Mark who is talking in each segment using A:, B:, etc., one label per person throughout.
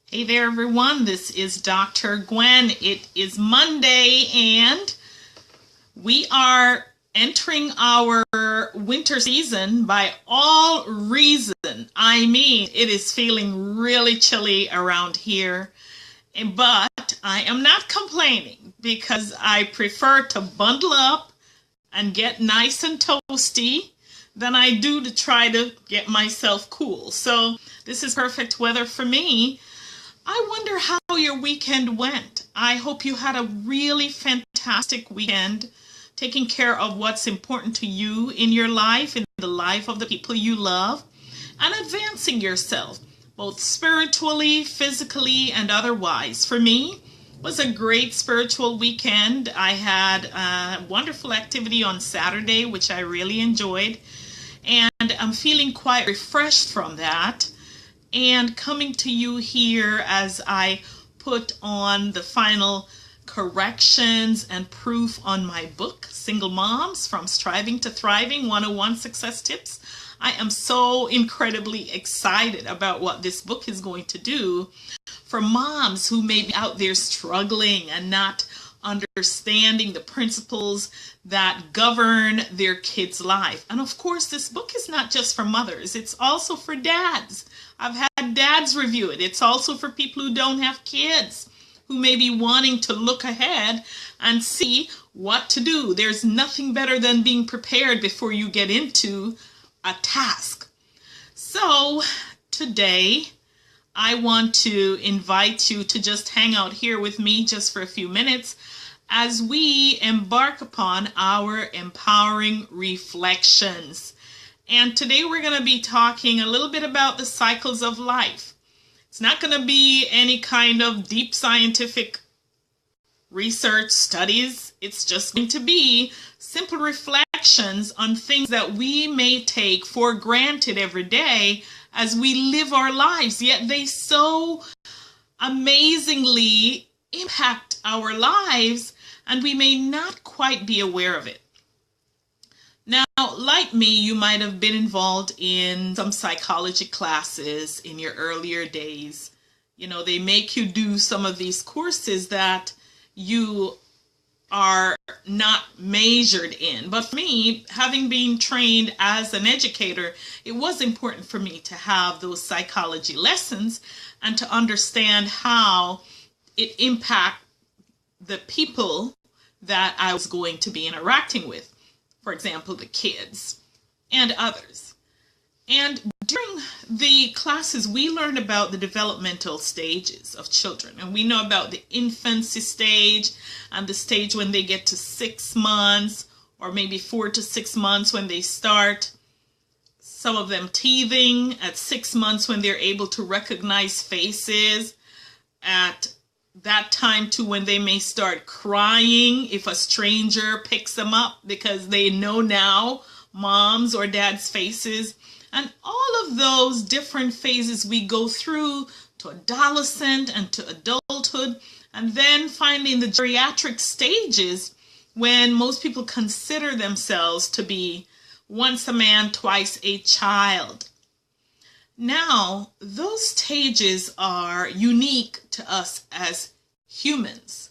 A: Hey there, everyone. This is Dr. Gwen. It is Monday, and we are entering our winter season by all reason. I mean, it is feeling really chilly around here, but I am not complaining because I prefer to bundle up and get nice and toasty than I do to try to get myself cool. So this is perfect weather for me. I wonder how your weekend went. I hope you had a really fantastic weekend, taking care of what's important to you in your life, in the life of the people you love, and advancing yourself, both spiritually, physically, and otherwise. For me, it was a great spiritual weekend. I had a wonderful activity on Saturday, which I really enjoyed, and I'm feeling quite refreshed from that. And coming to you here as I put on the final corrections and proof on my book, Single Moms From Striving to Thriving, 101 Success Tips. I am so incredibly excited about what this book is going to do for moms who may be out there struggling and not understanding the principles that govern their kids' life. And of course, this book is not just for mothers, it's also for dads. I've had dads review it. It's also for people who don't have kids, who may be wanting to look ahead and see what to do. There's nothing better than being prepared before you get into a task. So today, I want to invite you to just hang out here with me just for a few minutes as we embark upon our empowering reflections. And today we're going to be talking a little bit about the cycles of life. It's not going to be any kind of deep scientific research studies. It's just going to be simple reflections on things that we may take for granted every day as we live our lives, yet they so amazingly impact our lives and we may not quite be aware of it. Now, like me, you might have been involved in some psychology classes in your earlier days. You know, they make you do some of these courses that you are not measured in. But for me, having been trained as an educator, it was important for me to have those psychology lessons and to understand how it impacts the people that I was going to be interacting with. For example, the kids and others. And during the classes, we learned about the developmental stages of children. And we know about the infancy stage and the stage when they get to 6 months or maybe 4 to 6 months when they start. Some of them teething at 6 months when they're able to recognize faces. At that time too when they may start crying if a stranger picks them up because they know now mom's or dad's faces. And all of those different phases we go through to adolescent and to adulthood, and then finally in the geriatric stages when most people consider themselves to be once a man, twice a child. Now, those stages are unique to us as humans.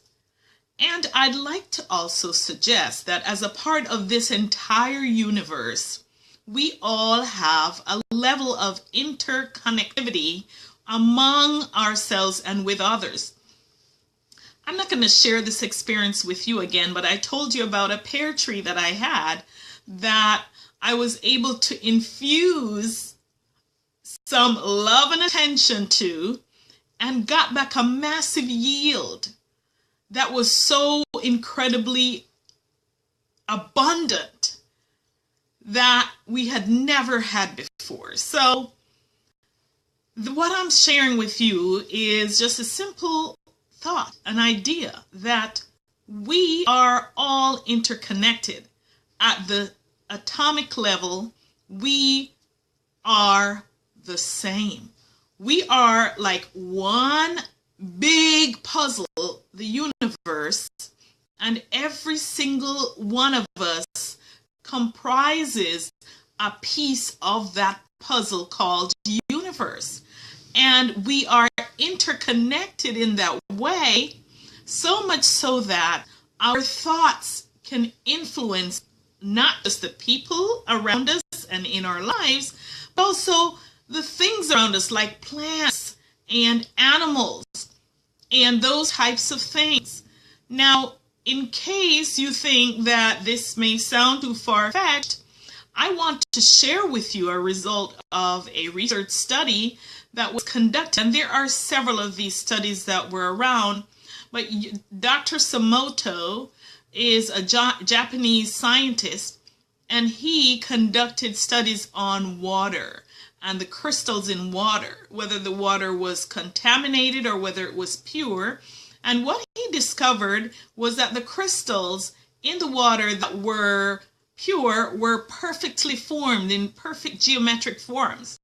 A: And I'd like to also suggest that as a part of this entire universe, we all have a level of interconnectivity among ourselves and with others. I'm not going to share this experience with you again, but I told you about a pear tree that I had that I was able to infuse some love and attention to and got back a massive yield that was so incredibly abundant that we had never had before. So what I'm sharing with you is just a simple thought, an idea that we are all interconnected at the atomic level. We are the same. We are like one big puzzle, the universe, and every single one of us comprises a piece of that puzzle called universe. And we are interconnected in that way, so much so that our thoughts can influence not just the people around us and in our lives, but also the things around us like plants and animals and those types of things. Now, in case you think that this may sound too far-fetched, I want to share with you a result of a research study that was conducted. And there are several of these studies that were around, but Dr. Samoto is a Japanese scientist, and he conducted studies on water and the crystals in water, whether the water was contaminated or whether it was pure. And what he discovered was that the crystals in the water that were pure were perfectly formed in perfect geometric forms.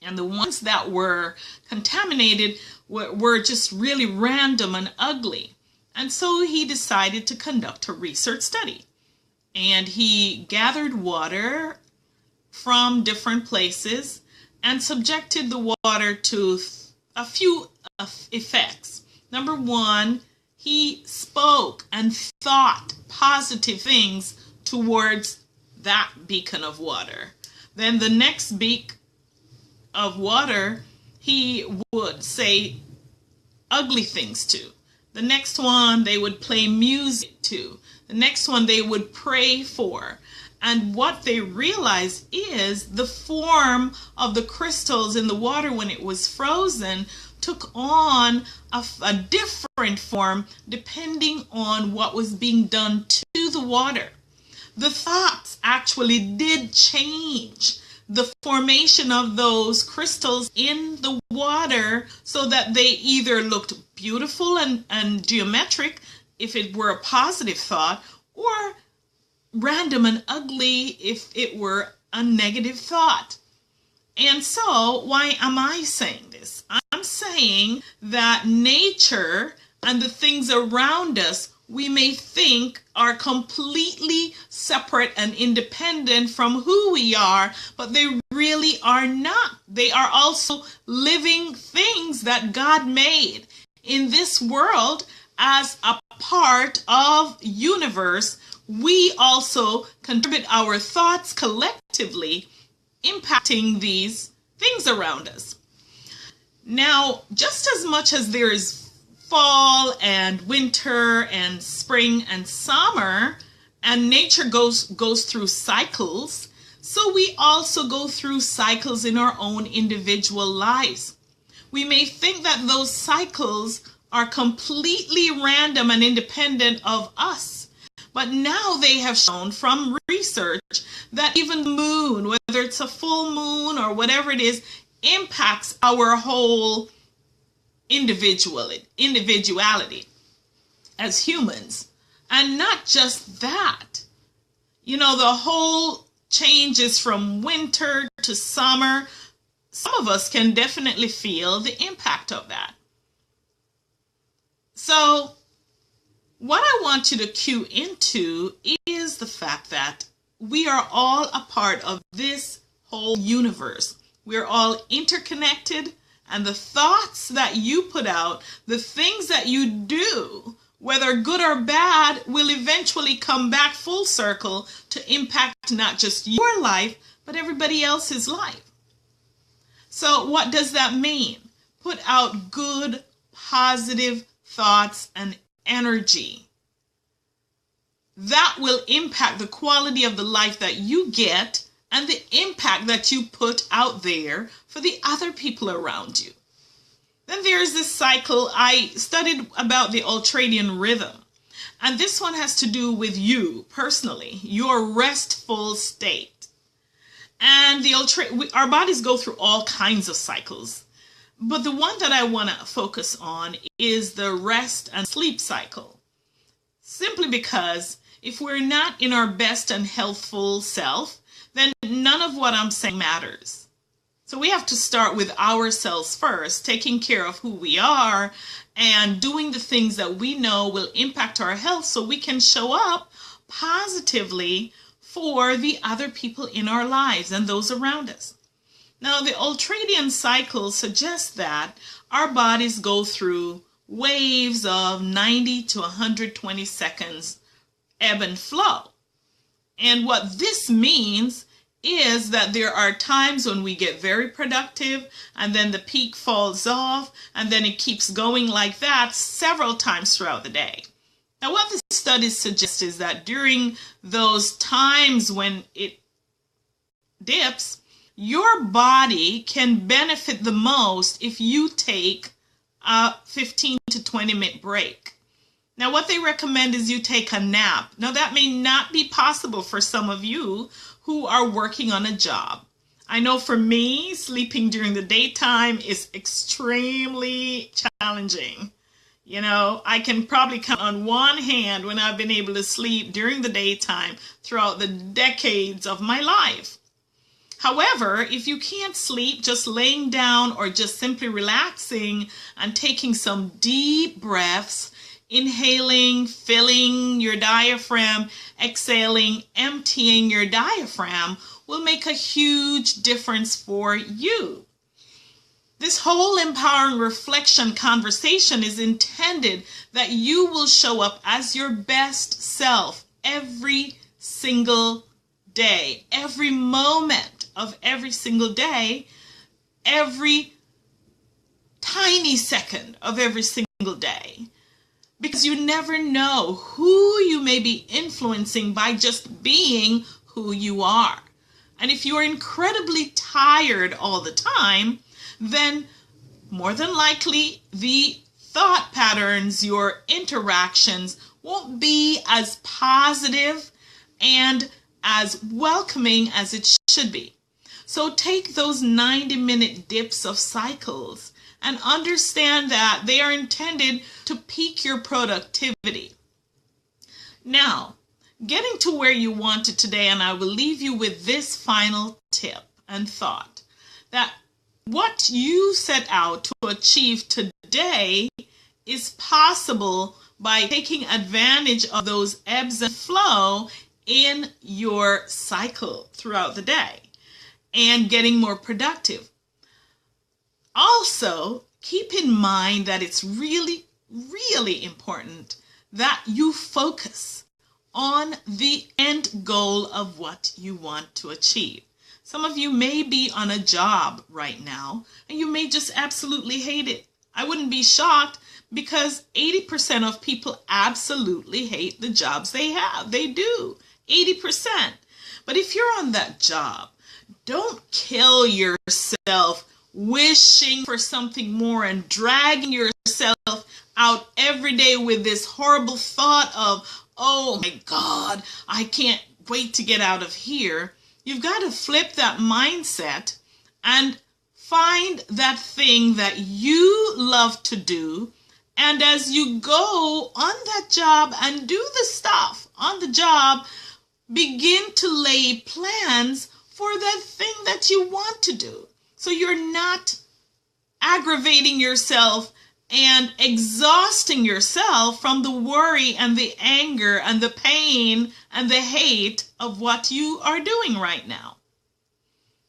A: And the ones that were contaminated were just really random and ugly. And so he decided to conduct a research study. And he gathered water from different places and subjected the water to a few effects. Number one, he spoke and thought positive things towards that beacon of water. Then the next beak of water, he would say ugly things to. The next one, they would play music to. The next one, they would pray for. And what they realized is the form of the crystals in the water when it was frozen took on a different form depending on what was being done to the water. The thoughts actually did change the formation of those crystals in the water so that they either looked beautiful and geometric if it were a positive thought, or random and ugly if it were a negative thought. And so, why am I saying this? I'm saying that nature and the things around us we may think are completely separate and independent from who we are, but they really are not. They are also living things that God made in this world as a part of universe. We also contribute our thoughts collectively, impacting these things around us. Now, just as much as there is fall and winter and spring and summer, and nature goes through cycles, so we also go through cycles in our own individual lives. We may think that those cycles are completely random and independent of us, but now they have shown from research that even the moon, whether it's a full moon or whatever it is, impacts our whole individuality as humans. And not just that, the whole changes from winter to summer. Some of us can definitely feel the impact of that. So what I want you to cue into is the fact that we are all a part of this whole universe. We're all interconnected. And the thoughts that you put out, the things that you do, whether good or bad, will eventually come back full circle to impact not just your life, but everybody else's life. So what does that mean? Put out good, positive thoughts and energy. That will impact the quality of the life that you get and the impact that you put out there for the other people around you. Then there's this cycle. I studied about the ultradian rhythm. And this one has to do with you personally, your restful state. And our bodies go through all kinds of cycles. But the one that I want to focus on is the rest and sleep cycle. Simply because if we're not in our best and healthful self, then none of what I'm saying matters. So we have to start with ourselves first, taking care of who we are and doing the things that we know will impact our health so we can show up positively for the other people in our lives and those around us. Now, the ultradian cycle suggests that our bodies go through waves of 90 to 120 seconds ebb and flow. And what this means is that there are times when we get very productive and then the peak falls off and then it keeps going like that several times throughout the day. Now, what the studies suggest is that during those times when it dips, your body can benefit the most if you take a 15 to 20 minute break. Now, what they recommend is you take a nap. Now, that may not be possible for some of you who are working on a job. I know for me, sleeping during the daytime is extremely challenging. You know, I can probably count on one hand when I've been able to sleep during the daytime throughout the decades of my life. However, if you can't sleep, just laying down or just simply relaxing and taking some deep breaths, inhaling, filling your diaphragm, exhaling, emptying your diaphragm will make a huge difference for you. This whole empowering reflection conversation is intended that you will show up as your best self every single day, every moment of every single day, every tiny second of every single day. Because you never know who you may be influencing by just being who you are. And if you are incredibly tired all the time, then more than likely the thought patterns, your interactions won't be as positive and as welcoming as it should be. So take those 90-minute dips of cycles and understand that they are intended to peak your productivity. Now, getting to where you want it today, and I will leave you with this final tip and thought, that what you set out to achieve today is possible by taking advantage of those ebbs and flow in your cycle throughout the day and getting more productive. Also, keep in mind that it's really, really important that you focus on the end goal of what you want to achieve. Some of you may be on a job right now and you may just absolutely hate it. I wouldn't be shocked because 80% of people absolutely hate the jobs they have. They do, 80%. But if you're on that job, don't kill yourself wishing for something more and dragging yourself out every day with this horrible thought of, oh my God, I can't wait to get out of here. You've got to flip that mindset and find that thing that you love to do. And as you go on that job and do the stuff on the job, begin to lay plans for that thing that you want to do. So you're not aggravating yourself and exhausting yourself from the worry and the anger and the pain and the hate of what you are doing right now.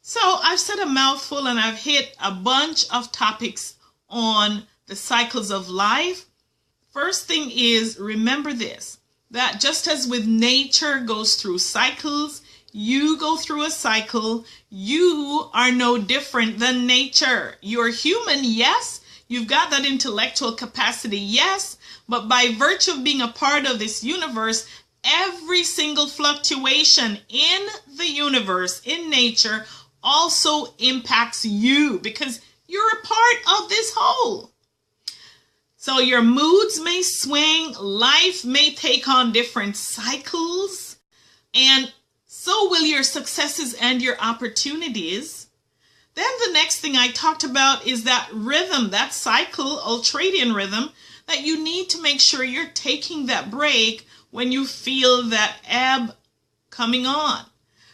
A: So I've said a mouthful and I've hit a bunch of topics on the cycles of life. First thing is, remember this, that just as with nature goes through cycles, you go through a cycle. You are no different than nature. You're human, yes. You've got that intellectual capacity, yes. But by virtue of being a part of this universe, every single fluctuation in the universe, in nature, also impacts you because you're a part of this whole. So your moods may swing, life may take on different cycles, and so will your successes and your opportunities. Then the next thing I talked about is that rhythm, that cycle, ultradian rhythm, that you need to make sure you're taking that break when you feel that ebb coming on,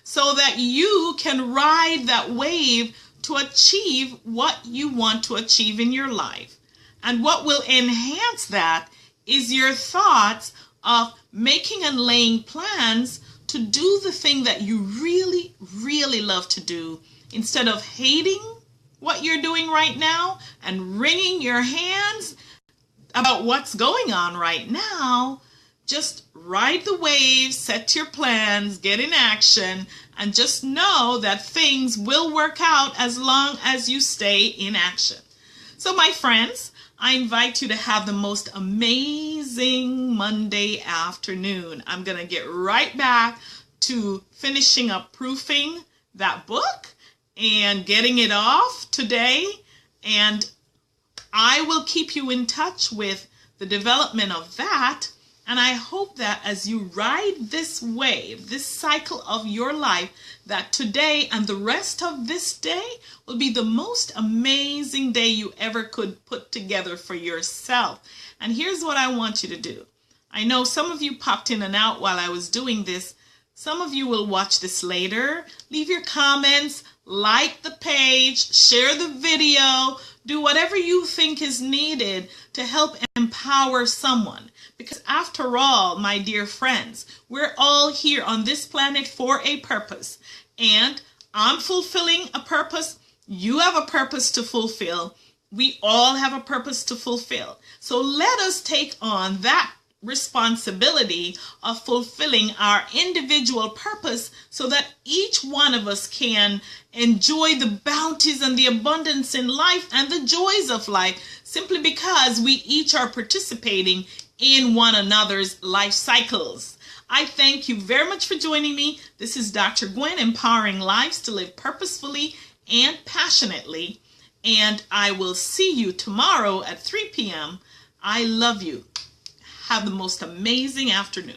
A: so that you can ride that wave to achieve what you want to achieve in your life. And what will enhance that is your thoughts of making and laying plans to do the thing that you really, really love to do, instead of hating what you're doing right now and wringing your hands about what's going on right now. Just ride the waves, set your plans, get in action, and just know that things will work out as long as you stay in action. So my friends, I invite you to have the most amazing Monday afternoon. I'm going to get right back to finishing up proofing that book and getting it off today. And I will keep you in touch with the development of that. And I hope that as you ride this wave, this cycle of your life, that today and the rest of this day will be the most amazing day you ever could put together for yourself. And here's what I want you to do. I know some of you popped in and out while I was doing this. Some of you will watch this later. Leave your comments, like the page, share the video, do whatever you think is needed to help empower someone. Because after all, my dear friends, we're all here on this planet for a purpose. And I'm fulfilling a purpose. You have a purpose to fulfill. We all have a purpose to fulfill. So let us take on that responsibility of fulfilling our individual purpose so that each one of us can enjoy the bounties and the abundance in life and the joys of life, simply because we each are participating in one another's life cycles. I thank you very much for joining me. This is Dr. Gwen, empowering lives to live purposefully and passionately. And I will see you tomorrow at 3 p.m. I love you. Have the most amazing afternoon.